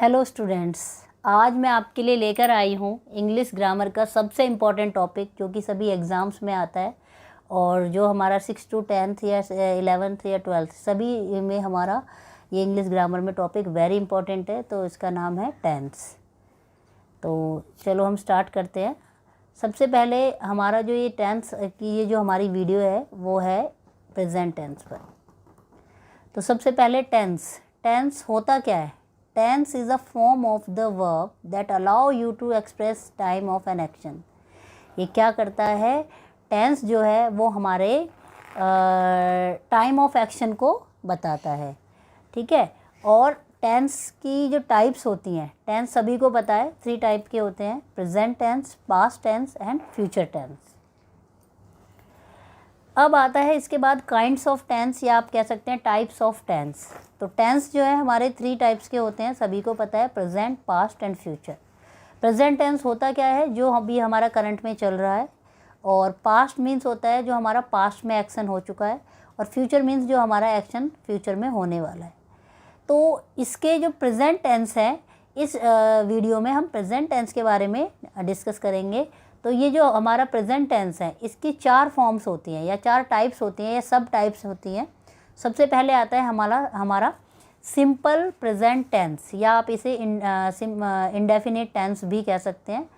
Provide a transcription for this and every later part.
Hello students, आज मैं आपके लिए लेकर आई हूँ इंग्लिश ग्रामर का सबसे इम्पॉर्टेंट टॉपिक जो कि सभी एग्ज़ाम्स में आता है और जो हमारा 6 to 10th या 11th या 12th सभी में हमारा ये इंग्लिश ग्रामर में टॉपिक वेरी इंपॉर्टेंट है। तो इसका नाम है टेंस। तो चलो हम स्टार्ट करते हैं। सबसे पहले हमारा जो ये टेंस की ये जो हमारी वीडियो है वो है प्रेजेंट टेंस पर। तो सबसे पहले टेंस होता क्या है? Tense is a form of the verb that allow you to express time of an action। ये क्या करता है? टेंस जो है वो हमारे टाइम ऑफ एक्शन को बताता है, ठीक है। और टेंस की जो टाइप्स होती हैं, टेंस सभी को पता है 3 टाइप के होते हैं: present tense, past tense and future tense. अब आता है इसके बाद काइंड्स ऑफ टेंस, या आप कह सकते हैं टाइप्स ऑफ टेंस। तो टेंस जो है हमारे 3 टाइप्स के होते हैं, सभी को पता है: present, past and future. Present tense होता क्या है? जो अभी हमारा करंट में चल रहा है। और पास्ट मीन्स होता है जो हमारा पास्ट में एक्शन हो चुका है। और फ्यूचर मीन्स जो हमारा एक्शन फ्यूचर में होने वाला है। तो इसके जो प्रेजेंट टेंस है, इस वीडियो में हम प्रेजेंट टेंस के बारे में डिस्कस करेंगे। तो ये जो हमारा प्रेजेंट टेंस है इसकी 4 फॉर्म्स होती हैं या 4 टाइप्स होती हैं या सब टाइप्स होती हैं। सबसे पहले आता है हमारा सिंपल प्रेजेंट टेंस, या आप इसे इंडेफिनिट टेंस भी कह सकते हैं।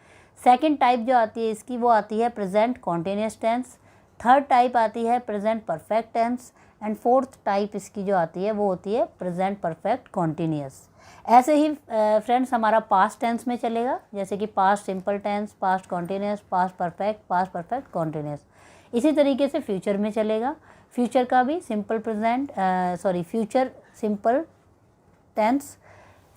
सेकंड टाइप जो आती है इसकी वो आती है present continuous tense. Third type आती है present perfect tense. And fourth type इसकी जो आती है वो होती है प्रेजेंट परफेक्ट कॉन्टिन्यूस। ऐसे ही फ्रेंड्स हमारा पास्ट टेंस में चलेगा, जैसे कि past simple tense, past continuous, past perfect continuous. इसी तरीके से फ्यूचर में चलेगा। फ्यूचर का भी फ्यूचर सिंपल टेंस,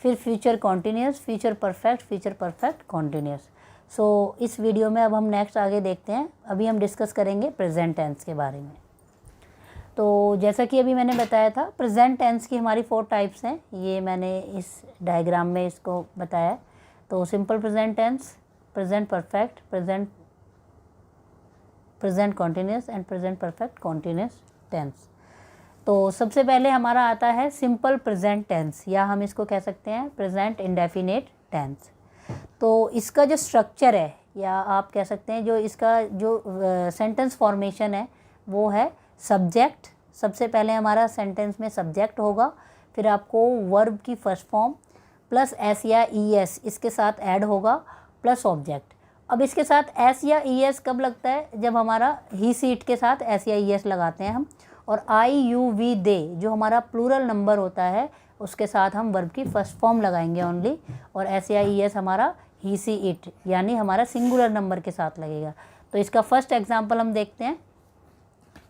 फिर future continuous, future perfect continuous. So इस वीडियो में अब हम नेक्स्ट आगे देखते हैं। अभी हम डिस्कस करेंगे प्रेजेंट टेंस के बारे में। तो जैसा कि अभी मैंने बताया था, प्रेजेंट टेंस की हमारी 4 टाइप्स हैं। ये मैंने इस डायग्राम में इसको बताया। तो simple present tense, present perfect, present continuous and present perfect continuous tense. तो सबसे पहले हमारा आता है सिंपल प्रेजेंट टेंस, या हम इसको कह सकते हैं प्रेजेंट इंडेफिनिट टेंस। तो इसका जो स्ट्रक्चर है, या आप कह सकते हैं जो इसका जो सेंटेंस फॉर्मेशन है वो है सब्जेक्ट। सबसे पहले हमारा सेंटेंस में सब्जेक्ट होगा, फिर आपको वर्ब की फर्स्ट फॉर्म प्लस एस या ई एस इसके साथ ऐड होगा, प्लस ऑब्जेक्ट। अब इसके साथ एस या ई एस कब लगता है? जब हमारा ही सीट के साथ एस या ई एस लगाते हैं हम। और आई यू वी दे जो हमारा प्लूरल नंबर होता है उसके साथ हम वर्ब की फर्स्ट फॉर्म लगाएंगे ओनली। और एस या ई एस हमारा ही सी इट यानी हमारा सिंगुलर नंबर के साथ लगेगा। तो इसका फर्स्ट एग्जाम्पल हम देखते हैं,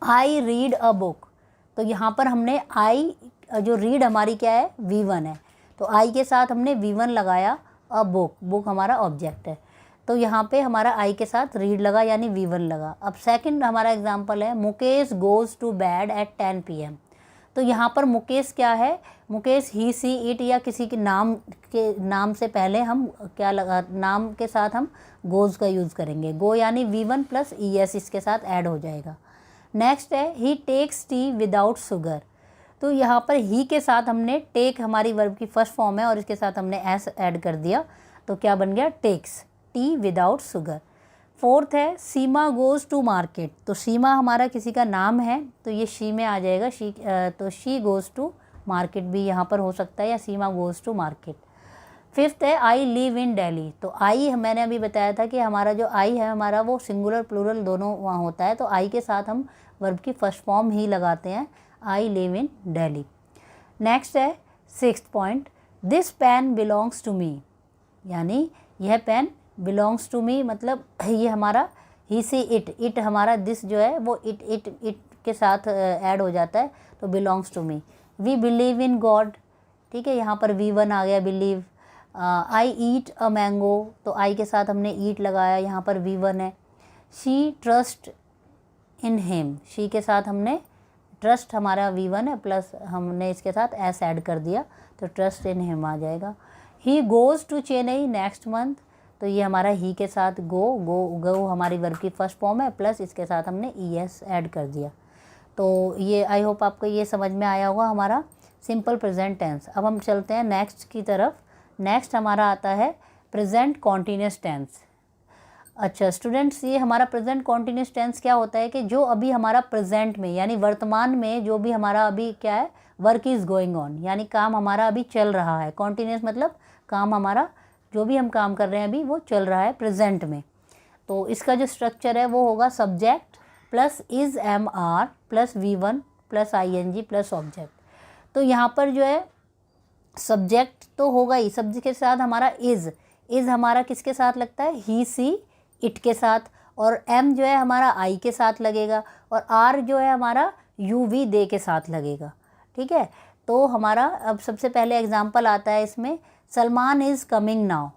आई रीड अ बुक। तो यहाँ पर हमने आई जो रीड हमारी क्या है? V1 है। तो आई के साथ हमने V1 लगाया। अ बुक हमारा ऑब्जेक्ट है। तो यहाँ पे हमारा आई के साथ रीड लगा यानी V1 लगा। अब सेकंड हमारा एग्जांपल है, Mukesh goes to bed at 10 PM। तो यहाँ पर मुकेश क्या है? मुकेश ही सी इट या किसी के नाम से पहले हम क्या लगा, नाम के साथ हम गोज़ का यूज़ करेंगे। गो यानी V1 प्लस ES इसके साथ ऐड हो जाएगा। नेक्स्ट है ही टेक्स टी विदाउट शुगर। तो यहाँ पर ही के साथ हमने टेक हमारी वर्ब की फर्स्ट फॉर्म है और इसके साथ हमने एस ऐड कर दिया। तो क्या बन गया? Takes tea without sugar. Fourth है सीमा गोज़ टू मार्केट। तो सीमा हमारा किसी का नाम है तो ये शी में आ जाएगा। तो शी गोज़ टू मार्केट भी यहाँ पर हो सकता है, या सीमा गोज़ टू मार्केट। फिफ्थ है आई लिव इन दिल्ली। तो आई मैंने अभी बताया था कि हमारा जो आई है हमारा वो सिंगुलर प्लूरल दोनों वहाँ होता है। तो आई के साथ हम वर्ब की फर्स्ट फॉर्म ही लगाते हैं, I live in Delhi. Next है sixth point, this pen belongs to me. यानी यह पेन बिलोंग्स टू मी मतलब ये हमारा ही से इट हमारा दिस जो है वो इट के साथ ऐड हो जाता है। तो belongs to me. We believe in God, ठीक है, यहाँ पर V1 आ गया believe. I eat a mango. तो आई के साथ हमने ईट लगाया, यहाँ पर V1 है। She trust in him, she के साथ हमने ट्रस्ट हमारा V1 है प्लस हमने इसके साथ एस ऐड कर दिया तो ट्रस्ट इन हिम आ जाएगा। He goes to Chennai next month. तो ये हमारा ही के साथ गो हमारी वर्ब की फर्स्ट फॉर्म है प्लस इसके साथ हमने ES ऐड कर दिया। तो ये आई होप आपको ये समझ में आया होगा हमारा सिंपल प्रेजेंट टेंस। अब हम चलते हैं नेक्स्ट की तरफ। नेक्स्ट हमारा आता है प्रेजेंट कॉन्टीन्यूस टेंस। अच्छा स्टूडेंट्स, ये हमारा प्रेजेंट कॉन्टीन्यूस टेंस क्या होता है कि जो अभी हमारा प्रेजेंट में यानी वर्तमान में जो भी हमारा अभी क्या है, वर्क इज़ गोइंग ऑन, यानी काम हमारा अभी चल रहा है। कॉन्टीन्यूस मतलब काम हमारा, जो भी हम काम कर रहे हैं अभी वो चल रहा है प्रेजेंट में। तो इसका जो स्ट्रक्चर है वो होगा subject plus is am are plus V1 plus ING plus object. तो यहाँ पर जो है सब्जेक्ट तो होगा ही, सब्जेक्ट के साथ हमारा इज़ हमारा किसके साथ लगता है, ही सी इट के साथ, और एम जो है हमारा आई के साथ लगेगा, और आर जो है हमारा UV दे के साथ लगेगा। ठीक है, तो हमारा अब सबसे पहले एग्जाम्पल आता है इसमें, सलमान इज़ कमिंग नाउ।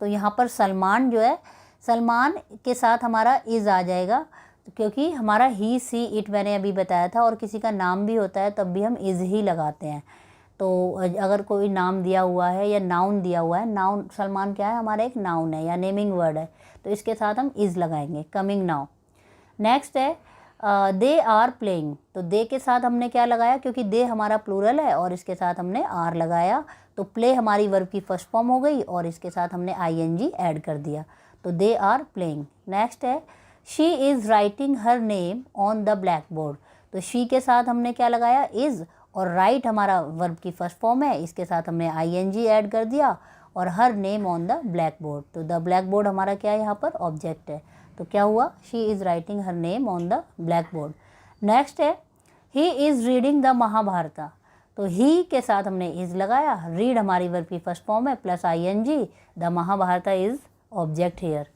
तो यहाँ पर सलमान जो है, सलमान के साथ हमारा इज़ आ जाएगा, क्योंकि हमारा ही सी इट मैंने अभी बताया था, और किसी का नाम भी होता है तब भी हम इज़ ही लगाते हैं। तो अगर कोई नाम दिया हुआ है या नाउन दिया हुआ है, नाउन सलमान क्या है हमारा एक नाउन है या नेमिंग वर्ड है, तो इसके साथ हम इज़ लगाएंगे, कमिंग नाउ। नेक्स्ट है दे आर प्लेइंग। तो दे के साथ हमने क्या लगाया, क्योंकि दे हमारा प्लूरल है और इसके साथ हमने आर लगाया, तो प्ले हमारी वर्ब की फर्स्ट फॉर्म हो गई और इसके साथ हमने ING ऐड कर दिया, तो दे आर प्लेइंग। नेक्स्ट है she is writing her name on the black board. तो शी के साथ हमने क्या लगाया, इज़, और राइट हमारा वर्ब की फर्स्ट फॉर्म है, इसके साथ हमने ING ऐड कर दिया, और her name on the black board. तो द ब्लैक बोर्ड हमारा क्या है, यहाँ पर ऑब्जेक्ट है, तो क्या हुआ, she is writing her name on the black board. Next है ही इज़ रीडिंग द महाभारता। तो ही के साथ हमने इज़ लगाया, रीड हमारी वर्ब की फर्स्ट फॉर्म है plus ING, the Mahabharata is object hair.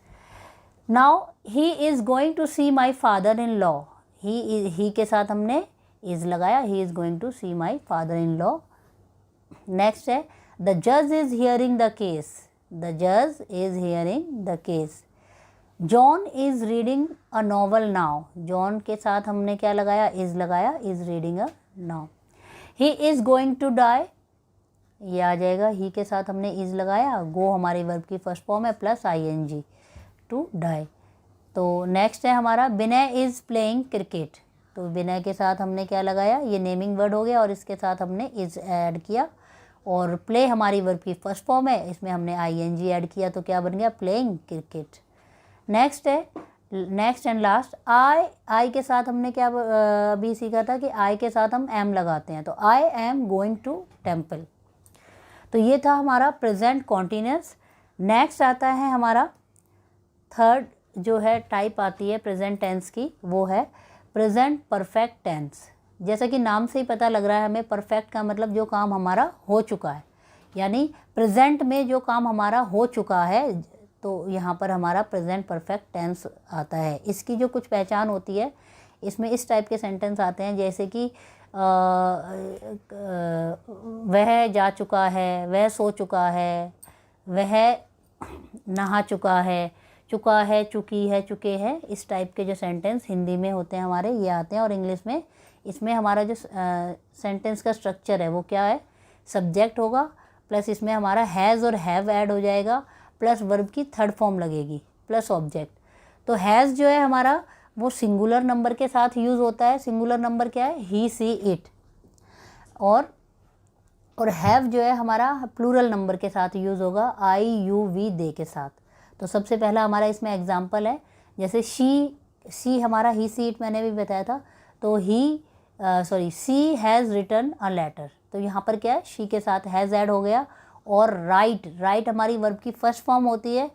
Now he is going to C my father in law. ही के साथ हमने इज़ लगाया, ही is going to C my father in law. Next है the जज is hearing the case. The जज is hearing the case. John is reading a novel now. John के साथ हमने क्या लगाया, इज़ लगाया, is reading a now. He is going to die, ये आ जाएगा, ही के साथ हमने इज़ लगाया, गो हमारी वर्ब की फर्स्ट फॉर्म है प्लस ING, टू डाई। तो नेक्स्ट है हमारा विनय इज़ प्लेइंग क्रिकेट। तो विनय के साथ हमने क्या लगाया, ये नेमिंग वर्ड हो गया और इसके साथ हमने इज़ ऐड किया, और प्ले हमारी वर्ब की फर्स्ट फॉर्म है, इसमें हमने ING ऐड किया, तो क्या बन गया, प्लेइंग क्रिकेट। नेक्स्ट है, नेक्स्ट एंड लास्ट आई के साथ हमने क्या अभी सीखा था कि आई के साथ हम एम लगाते हैं, तो I am going to temple. तो ये था हमारा प्रेजेंट कॉन्टीन्यूस। नेक्स्ट आता है हमारा थर्ड जो है टाइप आती है प्रेजेंट टेंस की, वो है प्रेजेंट परफेक्ट टेंस। जैसा कि नाम से ही पता लग रहा है हमें, परफेक्ट का मतलब जो काम हमारा हो चुका है, यानी प्रेजेंट में जो काम हमारा हो चुका है, तो यहाँ पर हमारा प्रेजेंट परफेक्ट टेंस आता है। इसकी जो कुछ पहचान होती है, इसमें इस टाइप के सेंटेंस आते हैं, जैसे कि वह जा चुका है, वह सो चुका है, वह नहा चुका है, चुकी है, चुके हैं। इस टाइप के जो सेंटेंस हिंदी में होते हैं हमारे, ये आते हैं। और इंग्लिश में इसमें हमारा जो सेंटेंस का स्ट्रक्चर है वो क्या है, सब्जेक्ट होगा, प्लस इसमें हमारा हैज़ और हैव ऐड हो जाएगा, प्लस वर्ब की थर्ड फॉर्म लगेगी, प्लस ऑब्जेक्ट। तो हैज़ जो है हमारा वो सिंगुलर नंबर के साथ यूज़ होता है। सिंगुलर नंबर क्या है, ही सी इट। और हैव जो है हमारा प्लूरल नंबर के साथ यूज़ होगा, IUV दे के साथ। तो सबसे पहला हमारा इसमें एग्जाम्पल है, जैसे शी हमारा ही सी इट मैंने भी बताया था, तो सी हैज़ रिटन अ लेटर। तो यहाँ पर क्या है, शी के साथ हैज़ ऐड हो गया। और राइट हमारी वर्ब की फर्स्ट फॉर्म होती है,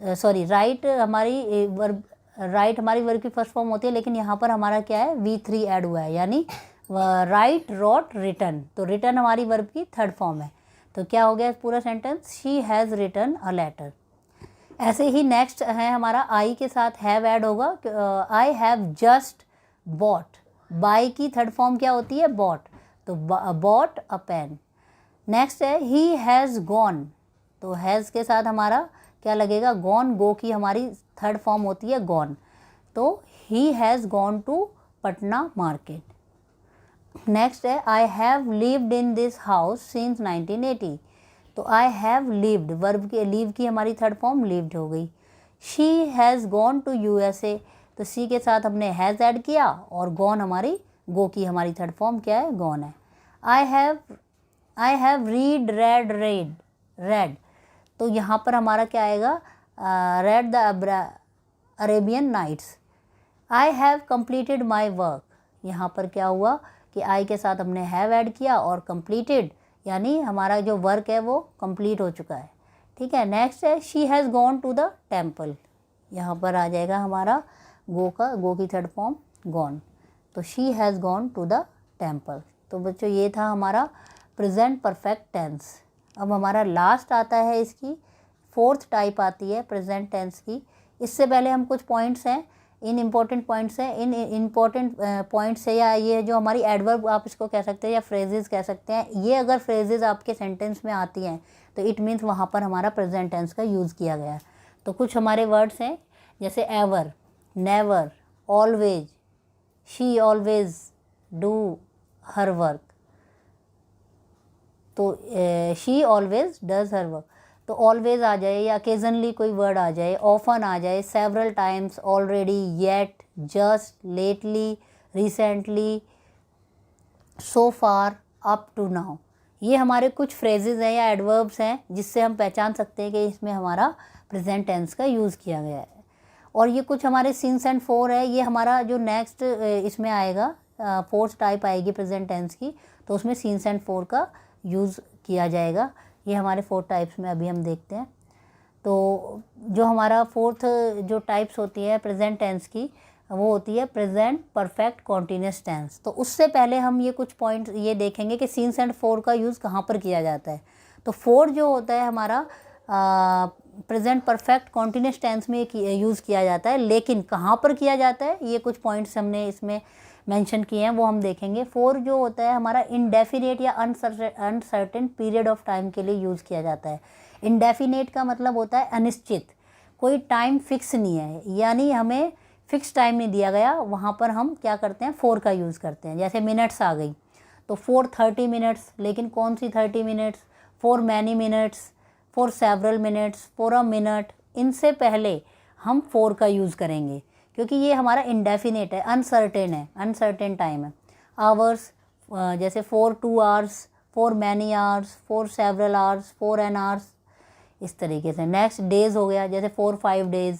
राइट हमारी वर्ब की फर्स्ट फॉर्म होती है, लेकिन यहाँ पर हमारा क्या है, V3 ऐड हुआ है, यानी राइट, रॉट, रिटन। तो रिटन हमारी वर्ब की थर्ड फॉर्म है, तो क्या हो गया पूरा sentence, she has written a letter. ऐसे ही नेक्स्ट है हमारा आई के साथ हैव ऐड होगा, I have just bought. Buy की थर्ड फॉर्म क्या होती है, बॉट, तो बॉट अ पेन। नेक्स्ट है ही हैज़ गॉन। तो हैज़ के साथ हमारा क्या लगेगा, गॉन। गो की हमारी थर्ड फॉर्म होती है गॉन, तो he has gone to Patna market. Next है I have lived in this house since 1980। तो आई हैव लिव्ड, वर्ब की लीव की हमारी थर्ड फॉर्म लिव्ड हो गई। She has gone to USA। तो सी के साथ हमने हैज़ ऐड किया, और गॉन हमारी गो की हमारी थर्ड फॉर्म क्या है, गॉन है। आई हैव रेड, तो यहाँ पर हमारा क्या आएगा, read the Arabian Nights. I have completed my work, यहाँ पर क्या हुआ कि आई के साथ हमने हैव ऐड किया और कंप्लीटेड यानी हमारा जो वर्क है वो कंप्लीट हो चुका है। ठीक है, नेक्स्ट है she has gone to the temple, यहाँ पर आ जाएगा हमारा गो की थर्ड फॉर्म गॉन, तो she has gone to the temple. तो बच्चों ये था हमारा प्रेजेंट परफेक्ट टेंस। अब हमारा लास्ट आता है, इसकी फोर्थ टाइप आती है प्रेजेंट टेंस की। इससे पहले हम कुछ पॉइंट्स हैं, इन इम्पोर्टेंट पॉइंट्स हैं, इन इम्पोर्टेंट पॉइंट्स है या ये जो हमारी एडवर्ब आप इसको कह सकते हैं या फ्रेजेस कह सकते हैं, ये अगर फ्रेजेस आपके सेंटेंस में आती हैं तो इट मीन्स वहाँ पर हमारा प्रेजेंट टेंस का यूज़ किया गया है। तो कुछ हमारे वर्ड्स हैं जैसे ever, never, always, she always do her work, तो she always does her work, तो ऑलवेज आ जाए या ओकेजनली कोई वर्ड आ जाए, ऑफन आ जाए, several times, already, yet, just, lately, recently, so far, up to now, ये हमारे कुछ फ्रेजेस हैं या एडवर्ब्स हैं जिससे हम पहचान सकते हैं कि इसमें हमारा प्रेजेंट टेंस का यूज़ किया गया है। और ये कुछ हमारे सिंस एंड फोर है, ये हमारा जो नेक्स्ट इसमें आएगा फोर्थ टाइप आएगी प्रेजेंट टेंस की, तो उसमें सिंस एंड फोर का यूज़ किया जाएगा। ये हमारे फोर टाइप्स में अभी हम देखते हैं। तो जो हमारा फोर्थ जो टाइप्स होती है प्रेजेंट टेंस की, वो होती है प्रेजेंट परफेक्ट कॉन्टीन्यूअस टेंस। तो उससे पहले हम ये कुछ पॉइंट ये देखेंगे कि सिंस एंड फोर का यूज़ कहाँ पर किया जाता है। तो फोर जो होता है हमारा प्रेजेंट परफेक्ट कॉन्टीन्यूअस टेंस में यूज़ किया जाता है, लेकिन कहाँ पर किया जाता है ये कुछ पॉइंट्स हमने इसमें मेंशन किए हैं, वो हम देखेंगे। फोर जो होता है हमारा इंडेफिनेट या अनसर्टेन पीरियड ऑफ टाइम के लिए यूज़ किया जाता है। इंडेफिनेट का मतलब होता है अनिश्चित, कोई टाइम फिक्स नहीं है, यानी हमें फिक्स टाइम नहीं दिया गया, वहाँ पर हम क्या करते हैं फोर का यूज़ करते हैं। जैसे मिनट्स आ गई तो 4:30 मिनट्स, लेकिन कौन सी 30 minutes, for many minutes, for several minutes, for a minute, इनसे पहले हम फोर का यूज़ करेंगे क्योंकि ये हमारा इंडेफिनेट है, अनसर्टेन है, अनसर्टेन टाइम है। आवर्स जैसे for 2 hours, for many hours, for several hours, for an hours, इस तरीके से। नेक्स्ट डेज हो गया, जैसे 4 5 days,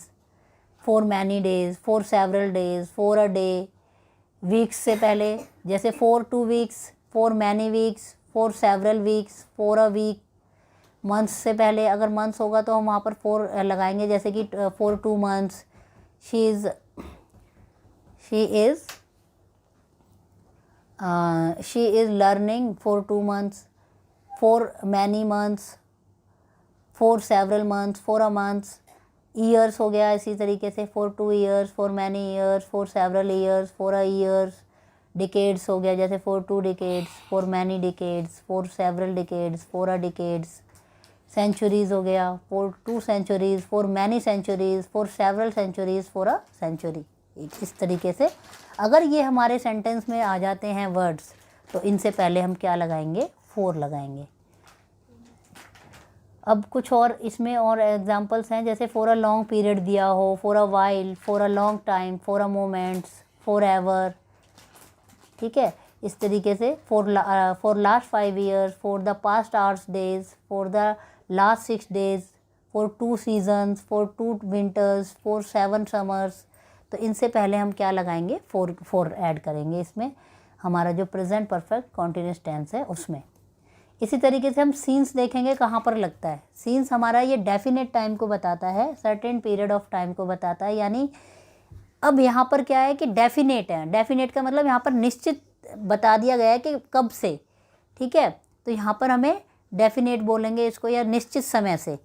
for many days, for several days, for a day. Weeks से पहले जैसे for 2 weeks, for many weeks, for several weeks, for a week. Months से पहले अगर मंथ्स होगा तो हम वहाँ पर फोर लगाएंगे, जैसे कि for 2 months, she is learning for 2 months, for many months, for several months, for a month। years हो गया इसी तरीके से, for 2 years, for many years, for several years, for a years। decades हो गया, जैसे for 2 decades, for many decades, for several decades, for a decades। Centuries हो गया, for 2 centuries, for many centuries, for several centuries, for a century. इस तरीके से अगर ये हमारे सेंटेंस में आ जाते हैं वर्ड्स, तो इनसे पहले हम क्या लगाएंगे, फोर लगाएंगे। अब कुछ और इसमें और एग्जांपल्स हैं, जैसे फॉर अ लॉन्ग पीरियड दिया हो, for a while, for a long time, for a moments, for ever. ठीक है, इस तरीके से for last 5 years, for the past hours days, for the last 6 days, for 2 seasons, for 2 winters, for 7 summers। तो इनसे पहले हम क्या लगाएंगे, फोर ऐड करेंगे इसमें, हमारा जो प्रेजेंट परफेक्ट कॉन्टीन्यूअस टेंस है उसमें। इसी तरीके से हम सीन्स देखेंगे कहाँ पर लगता है। सीन्स हमारा ये डेफिनेट टाइम को बताता है, सर्टेन पीरियड ऑफ टाइम को बताता है, यानी अब यहाँ पर क्या है कि डेफिनेट है। डेफिनेट का मतलब यहाँ पर निश्चित बता दिया गया है कि कब से। ठीक है, तो यहाँ पर हमें डेफिनेट बोलेंगे इसको, या निश्चित समय से।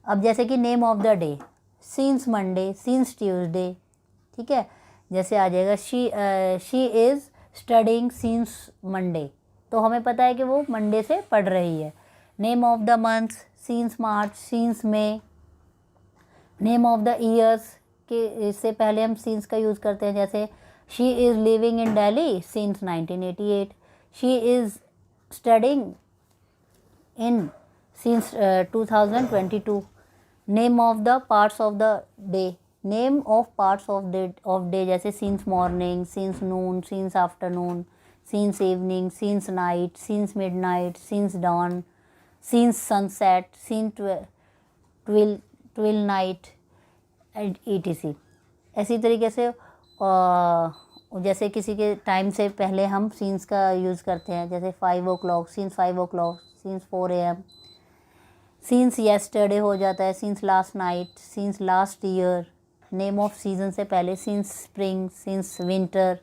अब जैसे कि name of the day, scenes Monday, scenes Tuesday. ठीक है, जैसे आ जाएगा she is studying scenes Monday, तो हमें पता है कि वो मंडे से पढ़ रही है। Name of the months, scenes March, scenes may. Name of the years के इससे पहले हम सीन्स का यूज़ करते हैं, जैसे she is living in Delhi since 1988, she is studying in since 2022। Name of the parts of the day, name of parts of day, जैसे since morning, since noon, since afternoon, since evening, since night, since midnight, since dawn, since sunset, since twilight and ETC। ऐसी तरीके से जैसे किसी के time से पहले हम सीन्स का यूज़ करते हैं, जैसे 5 o'clock, scenes 5 o'clock, scenes 4 AM, scenes yesterday हो जाता है, scenes last night, scenes last year, name of season से पहले सीन्स स्प्रिंग, सीन्स विंटर।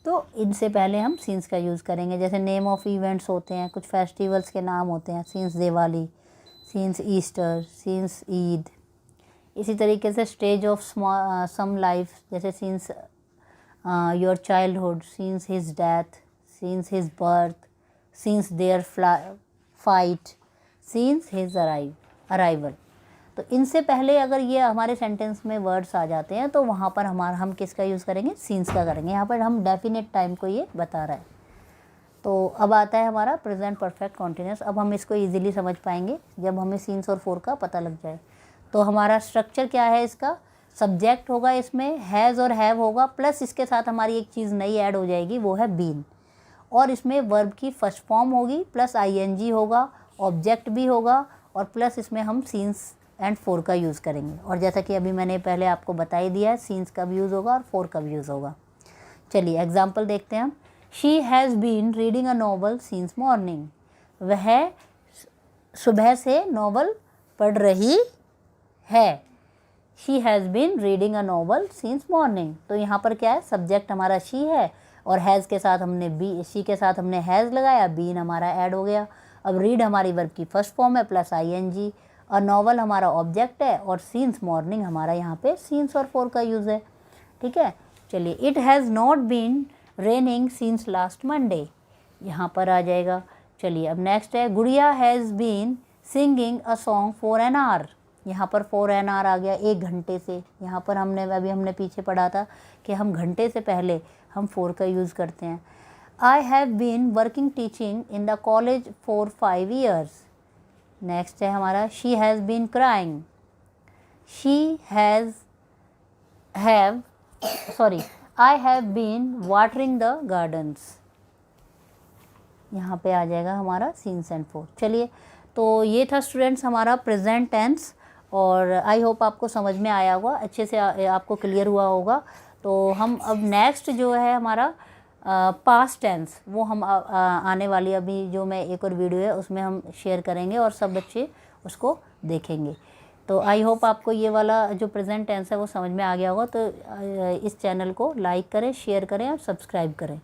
तो इनसे पहले हम सीन्स का यूज़ करेंगे। जैसे नेम ऑफ इवेंट्स होते हैं, कुछ फेस्टिवल्स के नाम होते हैं, since Diwali, since Easter, since Eid. इसी तरीके से स्टेज ऑफ सम लाइफ, जैसे since your childhood, since his death, since his birth, since their fight, since his arrival. तो इनसे पहले अगर ये हमारे सेंटेंस में वर्ड्स आ जाते हैं तो वहाँ पर हम किसका यूज़ करेंगे, सीन्स का करेंगे। यहाँ पर हम डेफिनेट टाइम को ये बता रहा है। तो अब आता है हमारा प्रेजेंट परफेक्ट कॉन्टिन्यूस। अब हम इसको इजीली समझ पाएंगे जब हमें सीन्स और फोर का पता लग जाए। तो हमारा स्ट्रक्चर क्या है इसका, सब्जेक्ट होगा, इसमें हैज़ और हैव होगा, प्लस इसके साथ हमारी एक चीज़ नई ऐड हो जाएगी, वो है बीन। और इसमें वर्ब की फर्स्ट फॉर्म होगी, प्लस ING होगा, ऑब्जेक्ट भी होगा, और प्लस इसमें हम सीन्स एंड फोर का यूज़ करेंगे। और जैसा कि अभी मैंने पहले आपको बता ही दिया है, सीन्स कब यूज़ होगा और फोर कब यूज़ होगा। चलिए एग्जाम्पल देखते हैं हम। She has been reading a novel since morning. वह सुबह से नॉवल पढ़ रही है। She has been reading a novel since morning. तो यहाँ पर क्या है, सब्जेक्ट हमारा शी है और हैज़ के साथ हमने शी के साथ हमने हैज़ लगाया, बीन हमारा ऐड हो गया। अब रीड हमारी वर्ब की फर्स्ट फॉर्म है, प्लस ING, और नॉवल हमारा ऑब्जेक्ट है, और सीन्स मॉर्निंग हमारा यहाँ पे सीन्स और फोर का यूज़ है। ठीक है, चलिए। It has not been raining since last Monday, यहाँ पर आ जाएगा। चलिए अब नेक्स्ट है, Gudiya has been singing a song for an hour. यहाँ पर फॉर एन आवर आ गया, 1 घंटे से। यहाँ पर हमने पीछे पढ़ा था कि हम घंटे से पहले हम फोर का यूज़ करते हैं। I have been working teaching in the college for 5 years। Next है हमारा, she has been crying. I have been watering the gardens. यहाँ पे आ जाएगा हमारा सीन्स एंड फोर। चलिए, तो ये था स्टूडेंट्स हमारा प्रेजेंट टेंस, और आई होप आपको समझ में आया होगा, अच्छे से आपको क्लियर हुआ होगा। तो हम अब नेक्स्ट जो है हमारा पास्ट टेंस, वो हम आने वाली अभी जो मैं एक और वीडियो है उसमें हम शेयर करेंगे और सब बच्चे उसको देखेंगे। तो आई होप आपको ये वाला जो प्रेजेंट टेंस है वो समझ में आ गया होगा। तो इस चैनल को लाइक करें, शेयर करें और सब्सक्राइब करें।